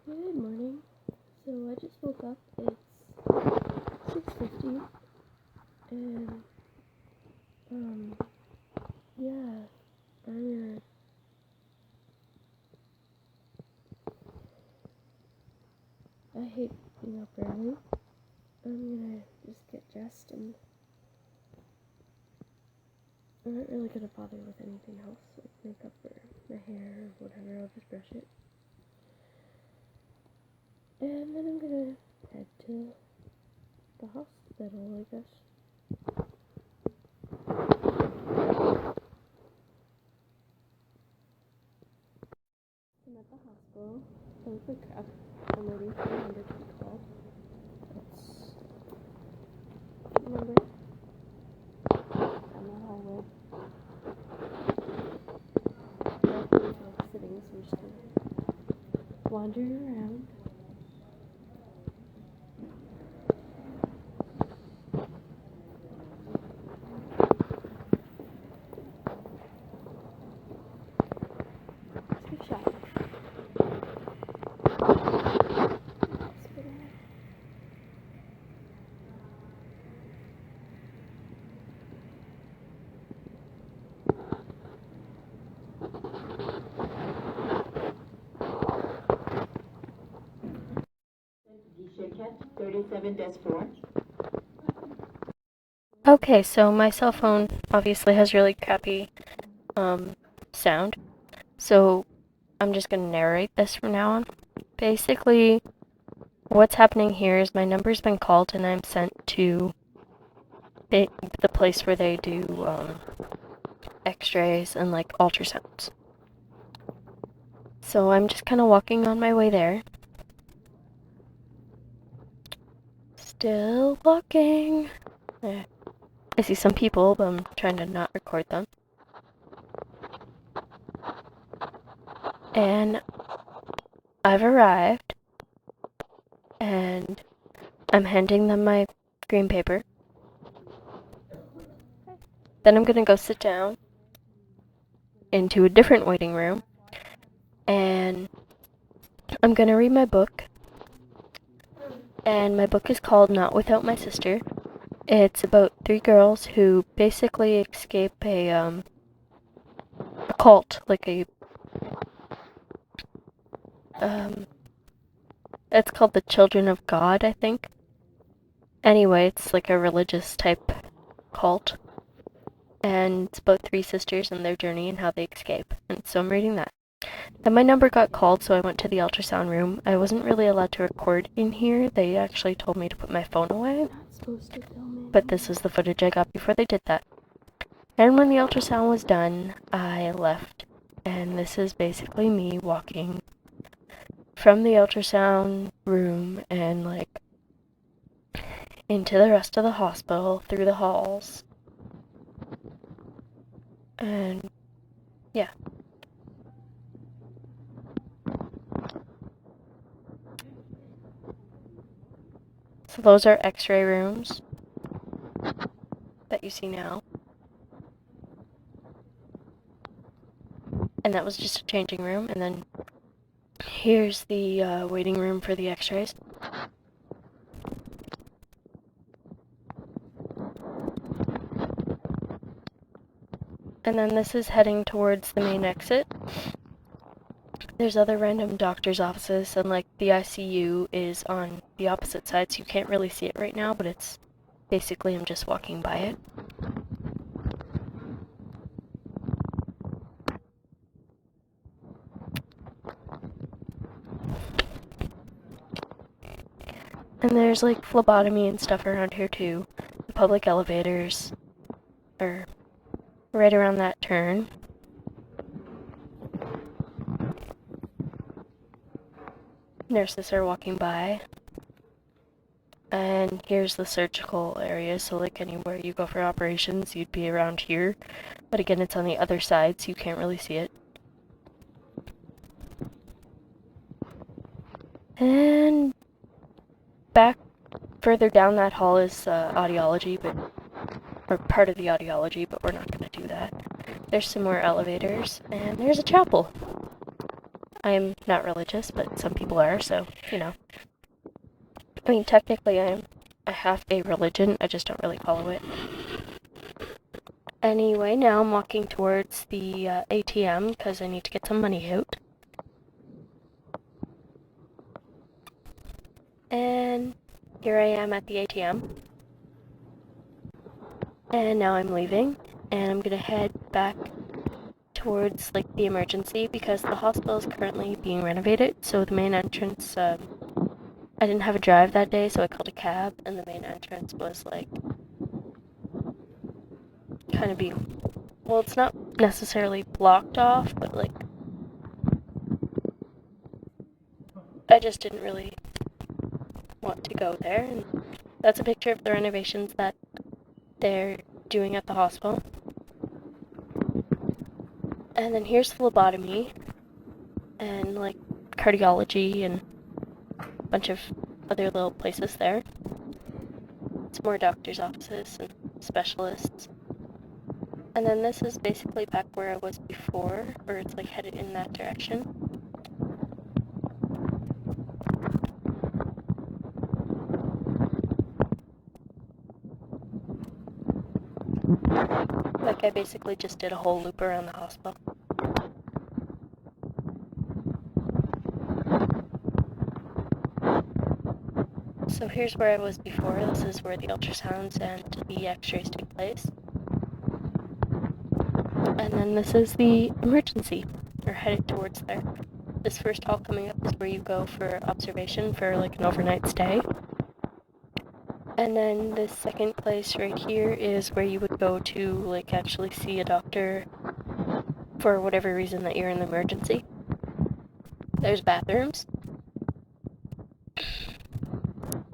Good morning. So I just woke up. It's 6:50, and yeah, I hate being up early. I'm gonna just get dressed, and I'm not really gonna bother with anything else, like makeup or my hair or whatever. I'll just brush it, and then I'm gonna head to the hospital, I guess. I'm at the hospital. I look like crap. I'm waiting for my number to be called. It's number on the hallway. I'm sitting, so I'm just gonna wander around. Let's give a shot. Okay, so my cell phone obviously has really crappy sound, so I'm just gonna narrate this from now on. Basically, what's happening here is my number's been called and I'm sent to the place where they do x-rays and like ultrasounds. So I'm just kind of walking on my way there. Still walking. I see some people, but I'm trying to not record them. And I've arrived, and I'm handing them my green paper. Then I'm gonna go sit down into a different waiting room, and I'm gonna read my book. And my book is called Not Without My Sister. It's about 3 girls who basically escape a cult, like it's called the Children of God, I think. Anyway, it's like a religious type cult. And it's about 3 sisters and their journey and how they escape. And so I'm reading that. Then my number got called, so I went to the ultrasound room. I wasn't really allowed to record in here. They actually told me to put my phone away. But this is the footage I got before they did that. And when the ultrasound was done, I left. And this is basically me walking from the ultrasound room and like into the rest of the hospital, through the halls. And yeah. So those are x-ray rooms that you see now. And that was just a changing room. And then here's the waiting room for the x-rays. And then this is heading towards the main exit. There's other random doctor's offices, and like the ICU is on the opposite side, so you can't really see it right now, but it's basically I'm just walking by it. And there's like phlebotomy and stuff around here too. The public elevators are right around that turn. Nurses are walking by. And here's the surgical area, so like anywhere you go for operations, you'd be around here. But again, it's on the other side, so you can't really see it. And back further down that hall is audiology, or part of the audiology, but we're not going to do that. There's some more elevators, and there's a chapel. I'm not religious, but some people are, so, you know. I mean, technically I have a religion, I just don't really follow it. Anyway, now I'm walking towards the ATM because I need to get some money out. And here I am at the ATM. And now I'm leaving, and I'm gonna head back towards like the emergency because the hospital is currently being renovated. So the main entrance, I didn't have a drive that day, so I called a cab, and the main entrance was like kind of being, well, it's not necessarily blocked off, but like I just didn't really want to go there. And that's a picture of the renovations that they're doing at the hospital. And then here's phlebotomy and like cardiology and a bunch of other little places there. It's more doctors' offices and specialists. And then this is basically back where I was before, or it's like headed in that direction. Like I basically just did a whole loop around the hospital. So here's where I was before. This is where the ultrasounds and the x-rays take place. And then this is the emergency. We're headed towards there. This first hall coming up is where you go for observation for like an overnight stay. And then this second place right here is where you would go to like actually see a doctor for whatever reason that you're in the emergency. There's bathrooms.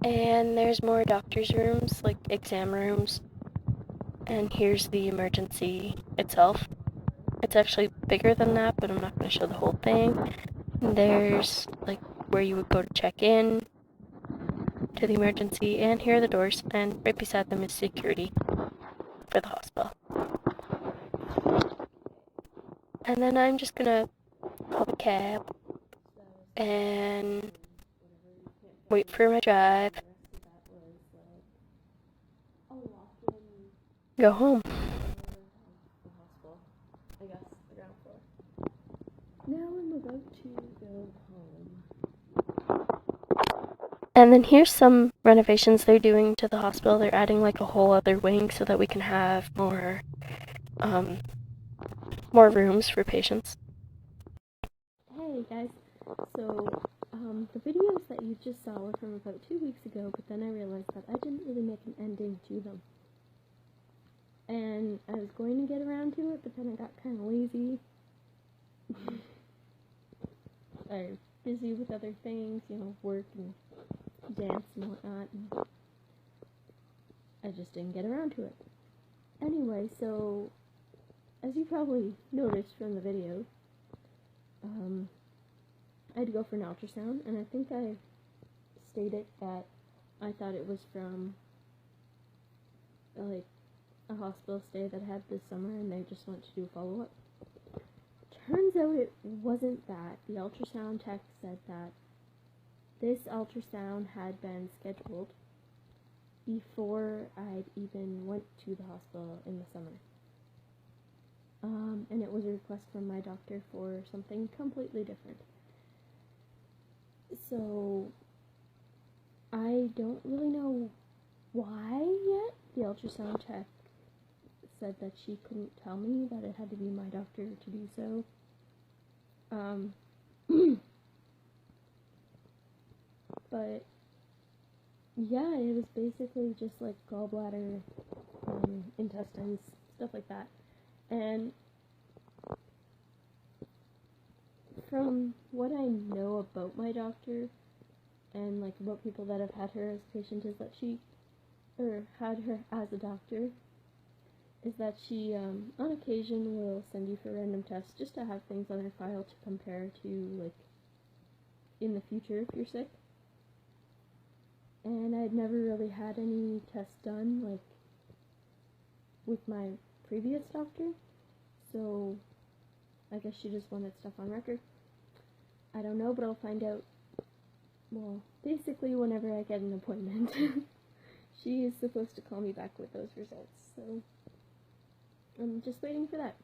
And there's more doctor's rooms, like exam rooms. And here's the emergency itself. It's actually bigger than that, but I'm not going to show the whole thing. And there's like where you would go to check in to the emergency, and here are the doors, and right beside them is security for the hospital. And then I'm just gonna call the cab and wait for my drive. Go home. Now I'm about to go home. And then here's some renovations they're doing to the hospital. They're adding like a whole other wing so that we can have more rooms for patients. Hey guys, so the videos that you just saw were from about 2 weeks ago, but then I realized that I didn't really make an ending to them. And I was going to get around to it, but then I got kind of lazy. I was busy with other things, you know, work and dance and whatnot, and I just didn't get around to it. Anyway, so as you probably noticed from the video, I had to go for an ultrasound, and I think I stated that I thought it was from like a hospital stay that I had this summer, and they just wanted to do a follow-up. Turns out it wasn't that. The ultrasound tech said that this ultrasound had been scheduled before I'd even went to the hospital in the summer. And it was a request from my doctor for something completely different. So I don't really know why yet. The ultrasound tech said that she couldn't tell me that it had to be my doctor to do so. But yeah, it was basically just like gallbladder, intestines, stuff like that. And from what I know about my doctor and like about people that have had her as a patient is that she, or had her as a doctor, is that she on occasion will send you for random tests just to have things on her file to compare to like in the future if you're sick. And I'd never really had any tests done like with my previous doctor, so I guess she just wanted stuff on record. I don't know, but I'll find out, well, basically whenever I get an appointment. She is supposed to call me back with those results, so I'm just waiting for that.